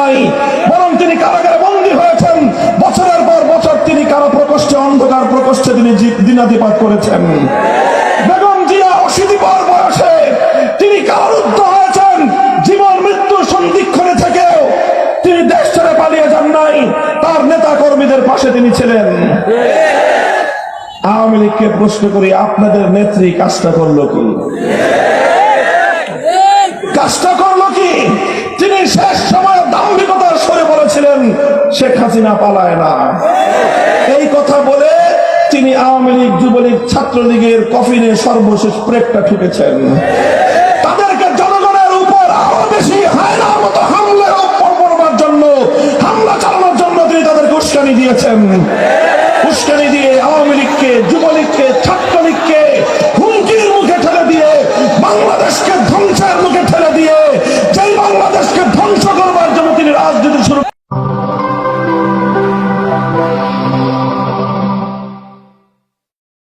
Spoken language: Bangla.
নাই, বরং তিনি কারাগারে বন্দী হয়েছেন। বছরের পর বছর তিনি কারা প্রকোষ্ঠে, অন্ধকার প্রকোষ্ঠে তিনি দিনাতিপাত করেছেন। বেগম জিয়া 80 পর বয়সে তিনি কারারুদ্ধ হয়েছেন। জীবন মৃত্যুর সন্ধিক্ষণে থেকেও তিনি দেশ ছেড়ে পালিয়ে যান নাই, তার নেতা কর্মীদের পাশে তিনি ছিলেন। আওয়ামী লীগকে প্রশ্ন করি, আপনাদের নেত্রী কাজটা করলো কি? কাজটা করলো কি? তিনি শেষ সময় দাম্ভিকতার সরে বলেছিলেন শেখ হাসিনা পালায় না। এই কথা বলে তিনি আওয়ামী লীগ, যুবলীগ, ছাত্রলীগের কফিনে সর্বশেষ ব্রেকটা ঠুকেছেন। তাদেরকে জনগণের উপর আরো বেশি হায়নার মতো হামলা চালানোর জন্য তিনি তাদেরকে উস্কানি দিয়েছেন। উস্কানি দিয়ে আওয়ামী লীগকে, যুবলীগকে,